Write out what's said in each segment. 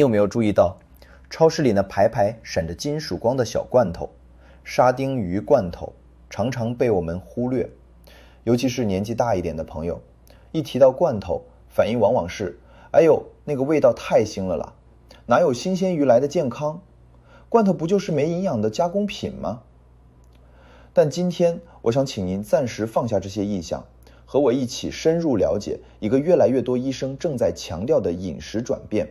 有没有注意到，超市里那排排闪着金属光的小罐头，沙丁鱼罐头常常被我们忽略，尤其是年纪大一点的朋友，一提到罐头，反应往往是：哎呦，那个味道太腥了啦，哪有新鲜鱼来的健康？罐头不就是没营养的加工品吗？但今天我想请您暂时放下这些意象，和我一起深入了解一个越来越多医生正在强调的饮食转变。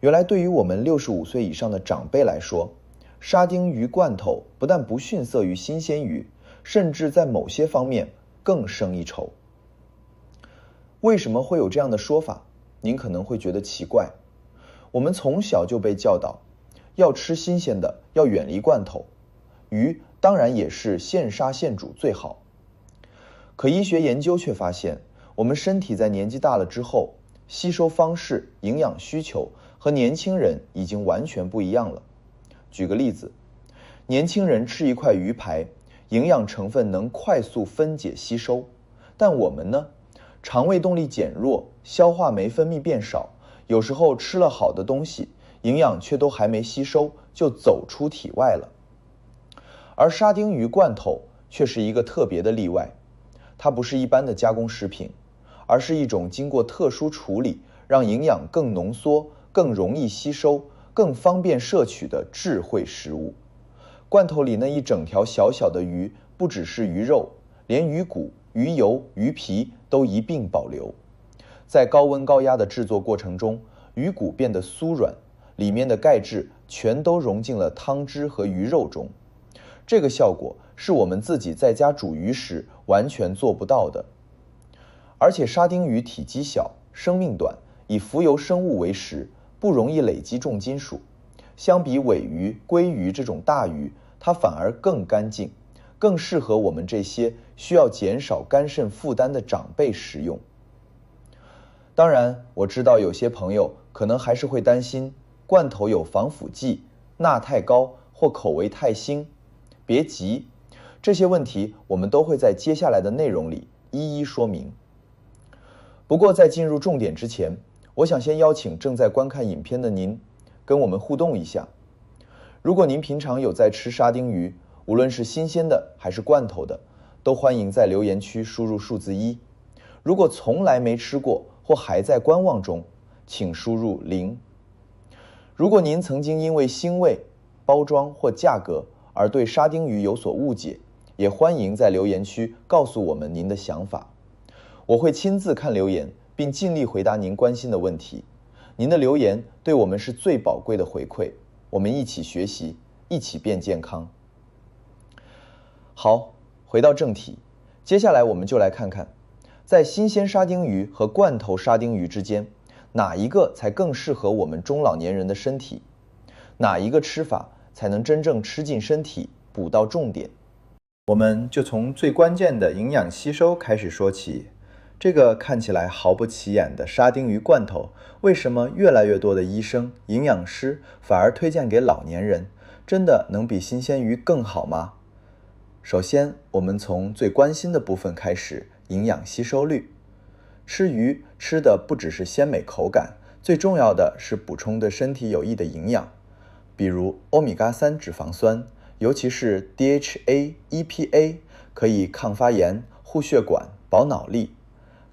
原来对于我们65岁以上的长辈来说，沙丁鱼罐头不但不逊色于新鲜鱼，甚至在某些方面更胜一筹。为什么会有这样的说法？您可能会觉得奇怪。我们从小就被教导，要吃新鲜的，要远离罐头。鱼当然也是现杀现煮最好。可医学研究却发现，我们身体在年纪大了之后，吸收方式、营养需求和年轻人已经完全不一样了。举个例子，年轻人吃一块鱼排，营养成分能快速分解吸收，但我们呢，肠胃动力减弱，消化酶分泌变少，有时候吃了好的东西，营养却都还没吸收，就走出体外了。而沙丁鱼罐头却是一个特别的例外，它不是一般的加工食品，而是一种经过特殊处理，让营养更浓缩、更容易吸收、更方便摄取的智慧食物。罐头里那一整条小小的鱼，不只是鱼肉，连鱼骨、鱼油、鱼皮都一并保留。在高温高压的制作过程中，鱼骨变得酥软，里面的钙质全都融进了汤汁和鱼肉中。这个效果是我们自己在家煮鱼时完全做不到的。而且沙丁鱼体积小，生命短，以浮游生物为食，不容易累积重金属。相比尾鱼、鲑鱼这种大鱼，它反而更干净，更适合我们这些需要减少肝肾负担的长辈食用。当然，我知道有些朋友可能还是会担心罐头有防腐剂、钠太高或口味太腥。别急，这些问题我们都会在接下来的内容里一一说明。不过在进入重点之前，我想先邀请正在观看影片的您，跟我们互动一下。如果您平常有在吃沙丁鱼，无论是新鲜的还是罐头的，都欢迎在留言区输入数字1。如果从来没吃过或还在观望中，请输入0。如果您曾经因为腥味、包装或价格而对沙丁鱼有所误解，也欢迎在留言区告诉我们您的想法。我会亲自看留言，并尽力回答您关心的问题。您的留言对我们是最宝贵的回馈，我们一起学习，一起变健康。好，回到正题，接下来我们就来看看，在新鲜沙丁鱼和罐头沙丁鱼之间，哪一个才更适合我们中老年人的身体？哪一个吃法才能真正吃进身体，补到重点？我们就从最关键的营养吸收开始说起。这个看起来毫不起眼的沙丁鱼罐头，为什么越来越多的医生、营养师反而推荐给老年人？真的能比新鲜鱼更好吗？首先，我们从最关心的部分开始，营养吸收率。吃鱼吃的不只是鲜美口感，最重要的是补充对身体有益的营养，比如欧米伽3脂肪酸，尤其是 DHA、EPA， 可以抗发炎、护血管、保脑力；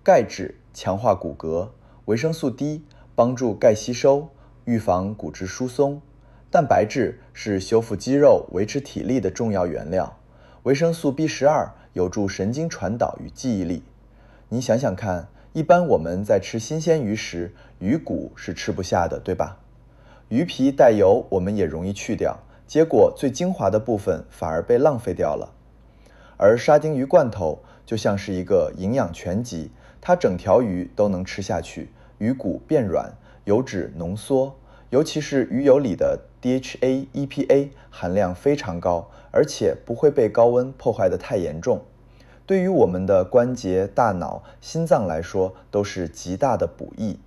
钙质强化骨骼，维生素 D 帮助钙吸收，预防骨质疏松；蛋白质是修复肌肉、维持体力的重要原料；维生素 B12 有助神经传导与记忆力。你想想看，一般我们在吃新鲜鱼时，鱼骨是吃不下的，对吧？鱼皮带油我们也容易去掉，结果最精华的部分反而被浪费掉了。而沙丁鱼罐头就像是一个营养全集，它整条鱼都能吃下去，鱼骨变软，油脂浓缩，尤其是鱼油里的 DHA、EPA 含量非常高，而且不会被高温破坏得太严重。对于我们的关节、大脑、心脏来说，都是极大的补益。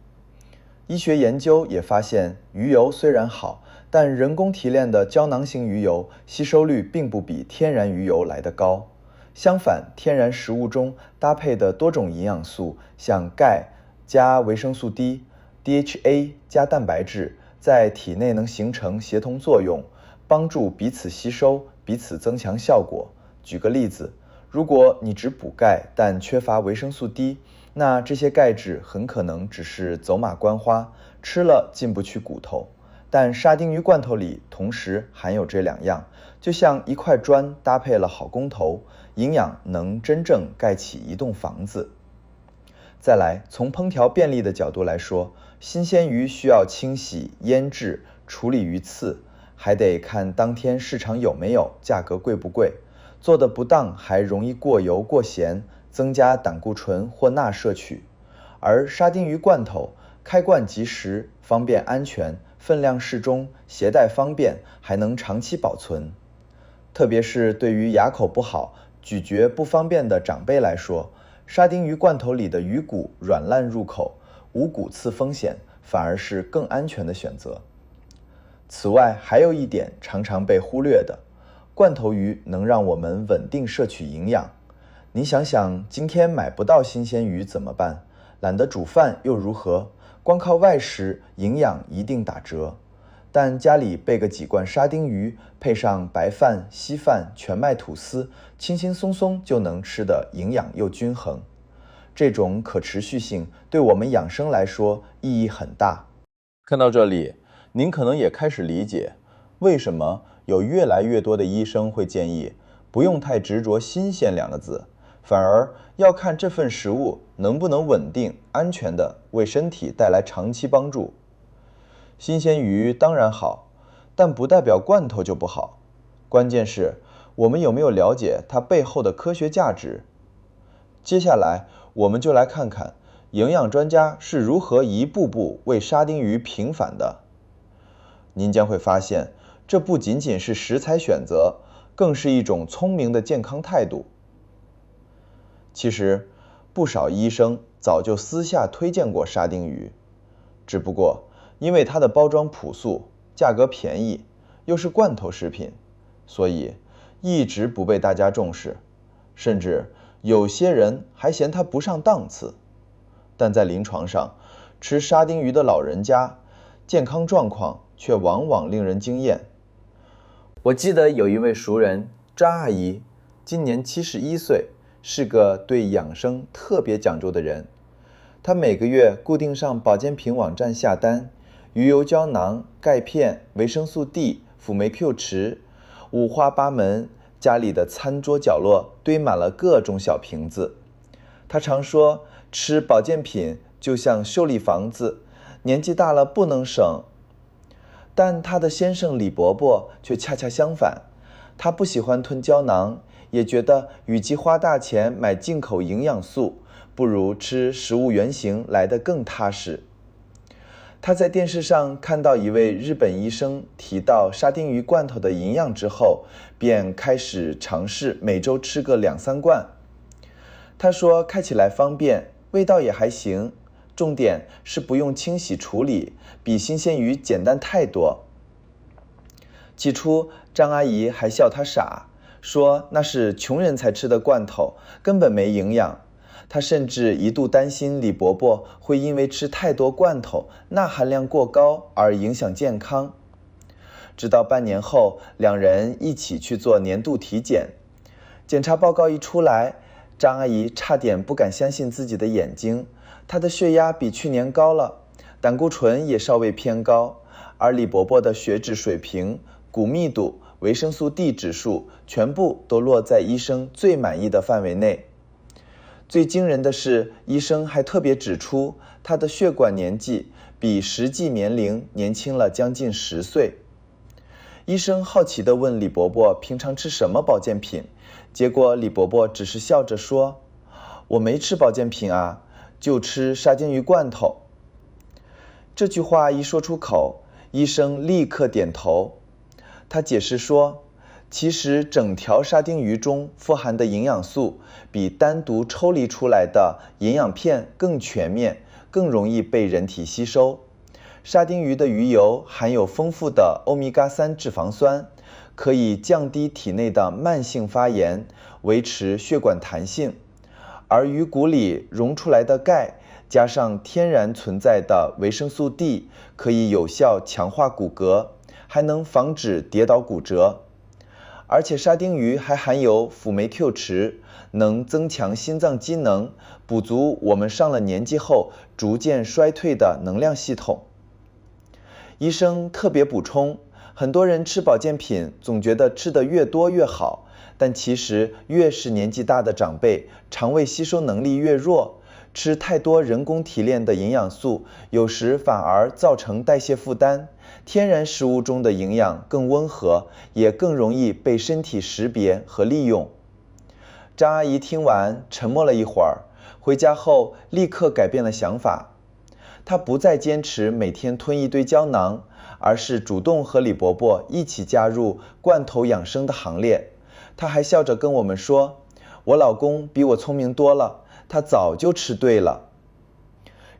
医学研究也发现，鱼油虽然好，但人工提炼的胶囊型鱼油吸收率并不比天然鱼油来得高。相反，天然食物中搭配的多种营养素，像钙加维生素 D、DHA 加蛋白质，在体内能形成协同作用，帮助彼此吸收，彼此增强效果。举个例子，如果你只补钙但缺乏维生素 D， 那这些钙质很可能只是走马观花，吃了进不去骨头。但沙丁鱼罐头里同时含有这两样，就像一块砖搭配了好工头，营养能真正盖起一栋房子。再来，从烹调便利的角度来说，新鲜鱼需要清洗、腌制、处理鱼刺，还得看当天市场有没有，价格贵不贵。做得不当还容易过油过咸，增加胆固醇或钠摄取。而沙丁鱼罐头开罐即食，方便安全，分量适中，携带方便，还能长期保存。特别是对于牙口不好、咀嚼不方便的长辈来说，沙丁鱼罐头里的鱼骨软烂入口，无骨刺风险，反而是更安全的选择。此外，还有一点常常被忽略的，罐头鱼能让我们稳定摄取营养。你想想，今天买不到新鲜鱼怎么办？懒得煮饭又如何？光靠外食，营养一定打折。但家里备个几罐沙丁鱼，配上白饭、稀饭、全麦吐司，轻轻松松就能吃得营养又均衡。这种可持续性对我们养生来说意义很大。看到这里，您可能也开始理解，为什么有越来越多的医生会建议不用太执着新鲜两个字，反而要看这份食物能不能稳定、安全地为身体带来长期帮助。新鲜鱼当然好，但不代表罐头就不好。关键是我们有没有了解它背后的科学价值。接下来我们就来看看营养专家是如何一步步为沙丁鱼平反的。您将会发现，这不仅仅是食材选择，更是一种聪明的健康态度。其实，不少医生早就私下推荐过沙丁鱼，只不过因为它的包装朴素，价格便宜，又是罐头食品，所以一直不被大家重视，甚至有些人还嫌它不上档次。但在临床上，吃沙丁鱼的老人家，健康状况却往往令人惊艳。我记得有一位熟人张阿姨，今年71岁，是个对养生特别讲究的人。她每个月固定上保健品网站下单，鱼油胶囊、钙片、维生素 D、辅酶 Q 池，五花八门，家里的餐桌角落堆满了各种小瓶子。她常说，吃保健品就像修理房子，年纪大了不能省。但她的先生李伯伯却恰恰相反，他不喜欢吞胶囊，也觉得与其花大钱买进口营养素，不如吃食物原型来得更踏实。他在电视上看到一位日本医生提到沙丁鱼罐头的营养之后，便开始尝试每周吃个2-3罐。他说开起来方便，味道也还行，重点是不用清洗处理，比新鲜鱼简单太多。起初张阿姨还笑他傻，说那是穷人才吃的罐头，根本没营养。她甚至一度担心李伯伯会因为吃太多罐头，钠含量过高而影响健康。直到半年后，两人一起去做年度体检，检查报告一出来，张阿姨差点不敢相信自己的眼睛。她的血压比去年高了，胆固醇也稍微偏高，而李伯伯的血脂水平、骨密度、维生素 D 指数全部都落在医生最满意的范围内。最惊人的是，医生还特别指出，他的血管年纪比实际年龄年轻了将近10岁。医生好奇地问李伯伯平常吃什么保健品，结果李伯伯只是笑着说，我没吃保健品啊，就吃沙丁鱼罐头。这句话一说出口，医生立刻点头。他解释说，其实整条沙丁鱼中富含的营养素比单独抽离出来的营养片更全面，更容易被人体吸收。沙丁鱼的鱼油含有丰富的欧米伽3脂肪酸，可以降低体内的慢性发炎，维持血管弹性。而鱼骨里溶出来的钙加上天然存在的维生素 D， 可以有效强化骨骼，还能防止跌倒骨折。而且沙丁鱼还含有辅酶 Q 池，能增强心脏机能，补足我们上了年纪后逐渐衰退的能量系统。医生特别补充，很多人吃保健品总觉得吃得越多越好，但其实越是年纪大的长辈，肠胃吸收能力越弱，吃太多人工提炼的营养素，有时反而造成代谢负担。天然食物中的营养更温和，也更容易被身体识别和利用。张阿姨听完沉默了一会儿，回家后立刻改变了想法。她不再坚持每天吞一堆胶囊，而是主动和李伯伯一起加入罐头养生的行列。她还笑着跟我们说，我老公比我聪明多了，他早就吃对了。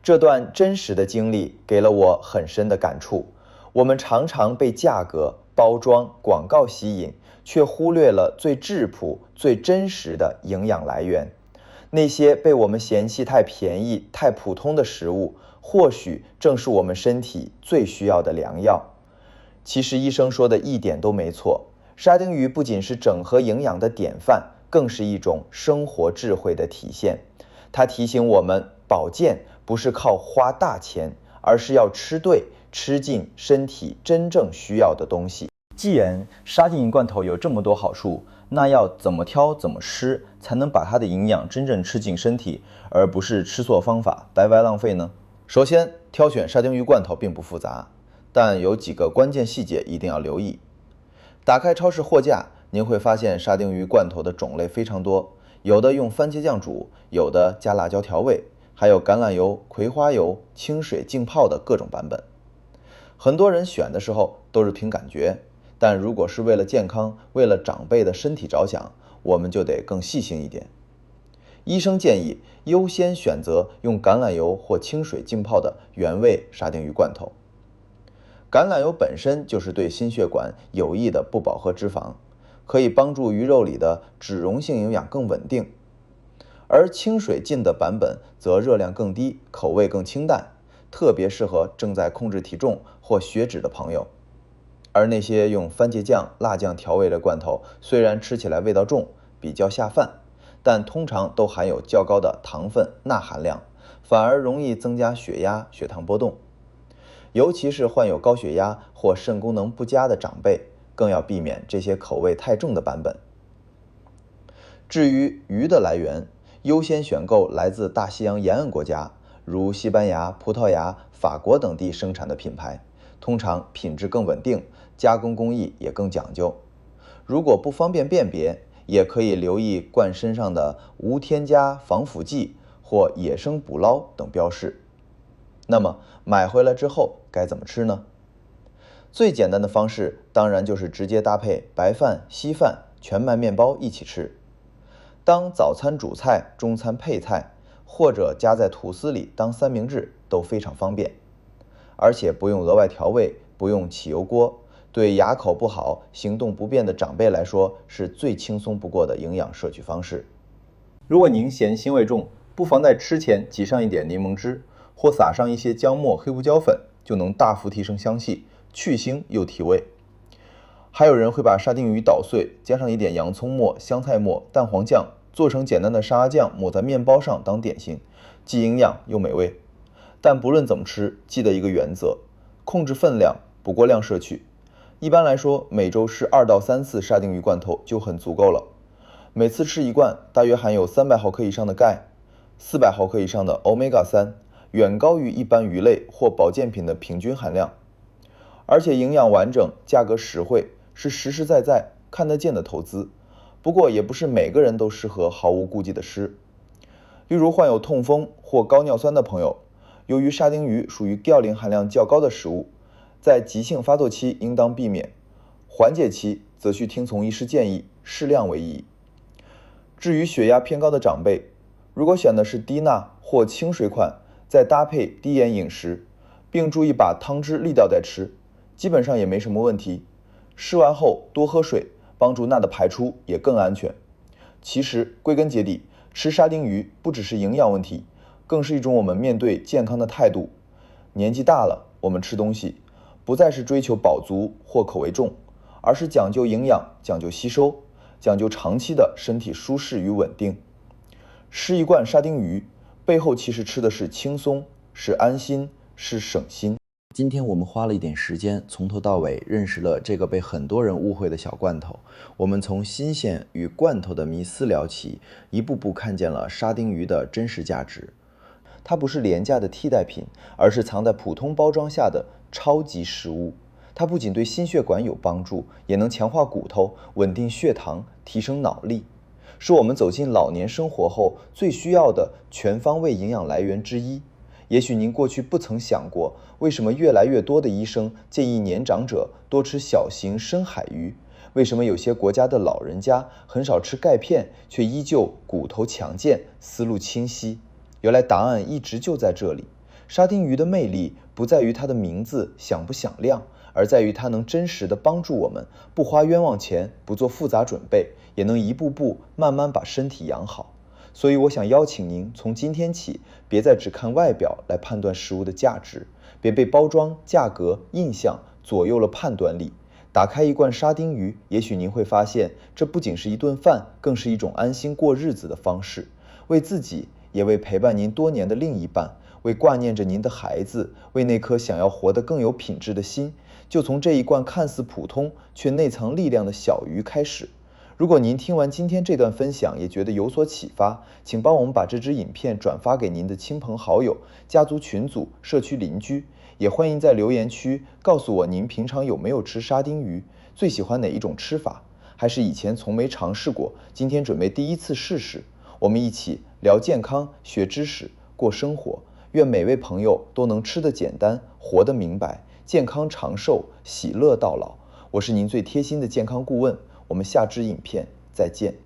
这段真实的经历给了我很深的感触。我们常常被价格、包装、广告吸引，却忽略了最质朴、最真实的营养来源。那些被我们嫌弃太便宜、太普通的食物，或许正是我们身体最需要的良药。其实医生说的一点都没错，沙丁鱼不仅是整合营养的典范，更是一种生活智慧的体现。它提醒我们，保健不是靠花大钱，而是要吃对，吃进身体真正需要的东西。既然沙丁鱼罐头有这么多好处，那要怎么挑怎么吃，才能把它的营养真正吃进身体，而不是吃错方法白白浪费呢？首先，挑选沙丁鱼罐头并不复杂，但有几个关键细节一定要留意。打开超市货架，您会发现沙丁鱼罐头的种类非常多，有的用番茄酱煮，有的加辣椒调味，还有橄榄油、葵花油、清水浸泡的各种版本。很多人选的时候都是凭感觉，但如果是为了健康，为了长辈的身体着想，我们就得更细心一点。医生建议优先选择用橄榄油或清水浸泡的原味沙丁鱼罐头。橄榄油本身就是对心血管有益的不饱和脂肪，可以帮助鱼肉里的脂溶性营养更稳定。而清水浸的版本则热量更低，口味更清淡，特别适合正在控制体重或血脂的朋友。而那些用番茄酱、辣酱调味的罐头，虽然吃起来味道重，比较下饭，但通常都含有较高的糖分、钠含量，反而容易增加血压、血糖波动。尤其是患有高血压或肾功能不佳的长辈，更要避免这些口味太重的版本。至于鱼的来源，优先选购来自大西洋沿岸国家，如西班牙、葡萄牙、法国等地生产的品牌，通常品质更稳定，加工工艺也更讲究。如果不方便辨别，也可以留意罐身上的无添加防腐剂或野生捕捞等标示。那么买回来之后该怎么吃呢？最简单的方式当然就是直接搭配白饭、稀饭、全麦面包一起吃，当早餐主菜、中餐配菜，或者夹在吐司里当三明治都非常方便。而且不用额外调味，不用起油锅，对牙口不好、行动不便的长辈来说是最轻松不过的营养摄取方式。如果您嫌腥味重，不妨在吃前挤上一点柠檬汁，或撒上一些姜末、黑胡椒粉，就能大幅提升香气，去腥又提味。还有人会把沙丁鱼捣碎，加上一点洋葱末、香菜末、蛋黄酱，做成简单的沙拉酱，抹在面包上当点心，既营养又美味。但不论怎么吃，记得一个原则，控制分量，不过量摄取。一般来说，每周吃2到3次沙丁鱼罐头就很足够了。每次吃一罐，大约含有300毫克以上的钙，400毫克以上的 Omega-3，远高于一般鱼类或保健品的平均含量。而且营养完整，价格实惠，是实实在在看得见的投资。不过也不是每个人都适合毫无顾忌的吃。例如患有痛风或高尿酸的朋友，由于沙丁鱼属于嘌呤含量较高的食物，在急性发作期应当避免，缓解期则需听从医师建议，适量为宜。至于血压偏高的长辈，如果选的是低钠或清水款，再搭配低盐饮食，并注意把汤汁沥掉再吃，基本上也没什么问题。吃完后多喝水，帮助钠的排出，也更安全。其实归根结底，吃沙丁鱼不只是营养问题，更是一种我们面对健康的态度。年纪大了，我们吃东西不再是追求饱足或口味重，而是讲究营养，讲究吸收，讲究长期的身体舒适与稳定。吃一罐沙丁鱼，背后其实吃的是轻松，是安心，是省心。今天我们花了一点时间，从头到尾认识了这个被很多人误会的小罐头。我们从新鲜与罐头的迷思聊起，一步步看见了沙丁鱼的真实价值。它不是廉价的替代品，而是藏在普通包装下的超级食物。它不仅对心血管有帮助，也能强化骨头，稳定血糖，提升脑力，是我们走进老年生活后最需要的全方位营养来源之一。也许您过去不曾想过，为什么越来越多的医生建议年长者多吃小型深海鱼？为什么有些国家的老人家很少吃钙片，却依旧骨头强健，思路清晰？原来答案一直就在这里。沙丁鱼的魅力不在于它的名字响不响亮，而在于它能真实的帮助我们，不花冤枉钱，不做复杂准备，也能一步步慢慢把身体养好。所以我想邀请您从今天起，别再只看外表来判断食物的价值，别被包装、价格、印象左右了判断力。打开一罐沙丁鱼，也许您会发现，这不仅是一顿饭，更是一种安心过日子的方式。为自己，也为陪伴您多年的另一半，为挂念着您的孩子，为那颗想要活得更有品质的心，就从这一罐看似普通却内藏力量的小鱼开始。如果您听完今天这段分享也觉得有所启发，请帮我们把这支影片转发给您的亲朋好友、家族群组、社区邻居，也欢迎在留言区告诉我您平常有没有吃沙丁鱼，最喜欢哪一种吃法，还是以前从没尝试过，今天准备第一次试试。我们一起聊健康、学知识、过生活，愿每位朋友都能吃得简单，活得明白，健康长寿，喜乐到老。我是您最贴心的健康顾问，我们下支影片再见。